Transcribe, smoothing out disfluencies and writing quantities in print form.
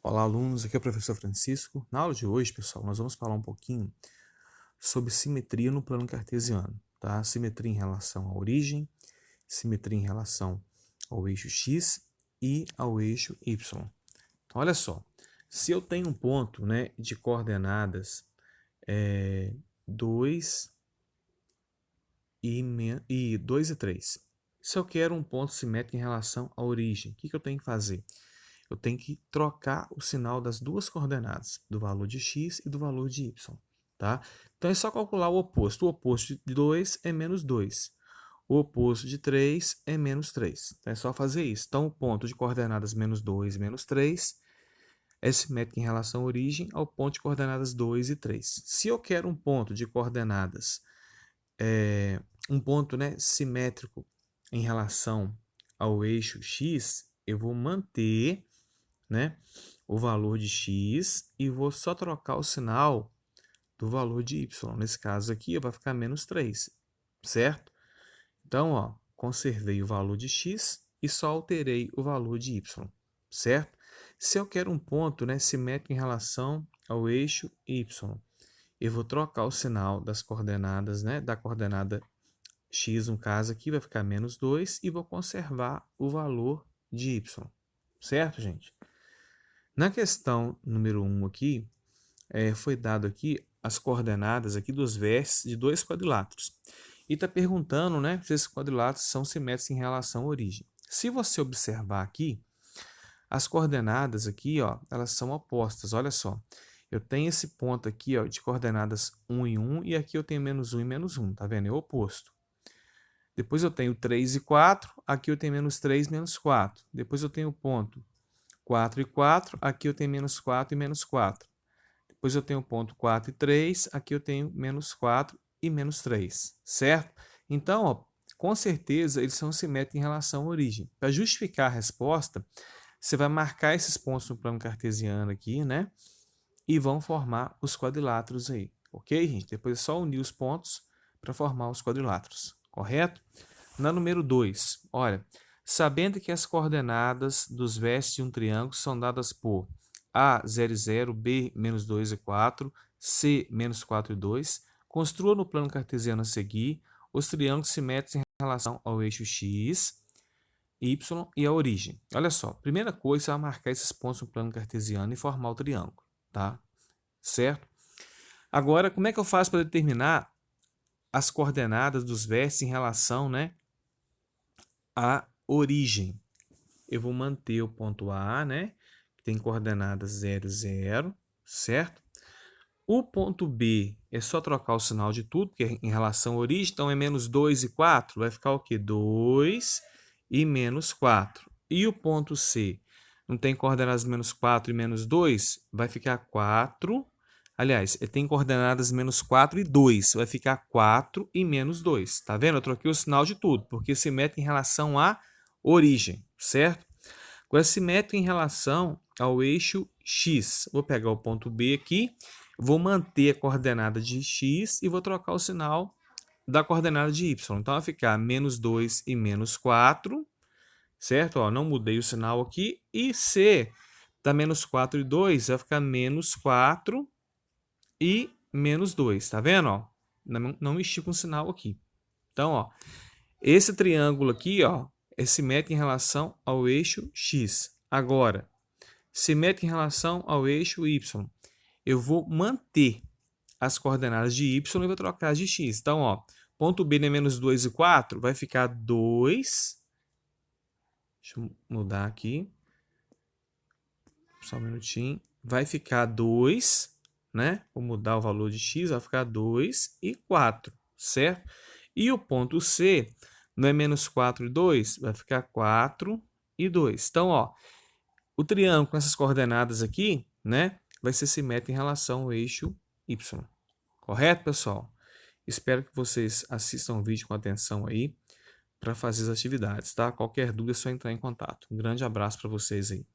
Olá, alunos, aqui é o professor Francisco. Na aula de hoje, pessoal, nós vamos falar um pouquinho sobre simetria no plano cartesiano, tá? Simetria em relação à origem, simetria em relação ao eixo x e ao eixo y. Então, olha só, se eu tenho um ponto, né, de coordenadas 2 e 2 e 3, se eu quero um ponto simétrico em relação à origem, o que eu tenho que fazer? Eu tenho que trocar o sinal das duas coordenadas, do valor de x e do valor de y, tá? Então é só calcular o oposto. O oposto de 2 é menos 2. O oposto de 3 é menos 3. Então é só fazer isso. Então o ponto de coordenadas menos 2 e menos 3 é simétrico em relação à origem ao ponto de coordenadas 2 e 3. Se eu quero um ponto de coordenadas, um ponto, né, simétrico em relação ao eixo x, eu vou manter, né, o valor de x e vou só trocar o sinal do valor de y. Nesse caso aqui, vai ficar menos 3, certo? Então, ó, conservei o valor de x e só alterei o valor de y, certo? Se eu quero um ponto, né, simétrico em relação ao eixo y, eu vou trocar o sinal das coordenadas, né, da coordenada x, no caso aqui, vai ficar menos 2 e vou conservar o valor de y, certo, gente? Na questão número 1 aqui, foi dado aqui as coordenadas aqui dos vértices de dois quadriláteros. E está perguntando, né, se esses quadriláteros são simétricos em relação à origem. Se você observar aqui, as coordenadas aqui, ó, elas são opostas. Olha só, eu tenho esse ponto aqui, ó, de coordenadas 1 e 1, e aqui eu tenho menos 1 e menos 1, tá vendo? É o oposto. Depois eu tenho 3 e 4, aqui eu tenho menos 3 e menos 4. Depois eu tenho o ponto 4 e 4, aqui eu tenho menos 4 e menos 4. Depois eu tenho ponto 4 e 3, aqui eu tenho menos 4 e menos 3, certo? Então, ó, com certeza, eles são simétricos em relação à origem. Para justificar a resposta, você vai marcar esses pontos no plano cartesiano aqui, né? E vão formar os quadriláteros aí, ok, gente? Depois é só unir os pontos para formar os quadriláteros, correto? Na número 2, olha, sabendo que as coordenadas dos vértices de um triângulo são dadas por A, 0 e 0, B, menos 2 e 4, C, menos 4 e 2, construa no plano cartesiano a seguir os triângulos simétricos em relação ao eixo x, y e a origem. Olha só, primeira coisa, você vai marcar esses pontos no plano cartesiano e formar o triângulo, tá? Certo? Agora, como é que eu faço para determinar as coordenadas dos vértices em relação, né, à origem? Eu vou manter o ponto A, né, que tem coordenadas 0, 0, certo? O ponto B é só trocar o sinal de tudo, porque em relação à origem, então é menos 2 e 4, vai ficar o quê? 2 e menos 4. E o ponto C, não tem coordenadas menos 4 e menos 2, vai ficar 4. Aliás, tem coordenadas menos 4 e 2, vai ficar 4 e menos 2. Tá vendo? Eu troquei o sinal de tudo, porque se mete em relação à origem, certo? Agora se mete em relação ao eixo x. Vou pegar o ponto B aqui, vou manter a coordenada de x e vou trocar o sinal da coordenada de y. Então vai ficar menos 2 e menos 4, certo? Ó, não mudei o sinal aqui. E C da menos 4 e 2 vai ficar menos 4 e menos 2. Tá vendo? Ó? Não mexi com o sinal aqui. Então, ó, esse triângulo aqui, ó, é simétrico em relação ao eixo x. Agora, simétrico em relação ao eixo y. Eu vou manter as coordenadas de y e vou trocar as de x. Então, ó, ponto B é menos 2 e 4, vai ficar 2. Deixa eu mudar aqui. Só um minutinho. Vai ficar 2, né? Vou mudar o valor de x, vai ficar 2 e 4, certo? E o ponto C não é menos 4 e 2, vai ficar 4 e 2. Então, ó, o triângulo com essas coordenadas aqui, né, vai ser simétrico em relação ao eixo y. Correto, pessoal? Espero que vocês assistam o vídeo com atenção aí para fazer as atividades, tá? Qualquer dúvida é só entrar em contato. Um grande abraço para vocês aí.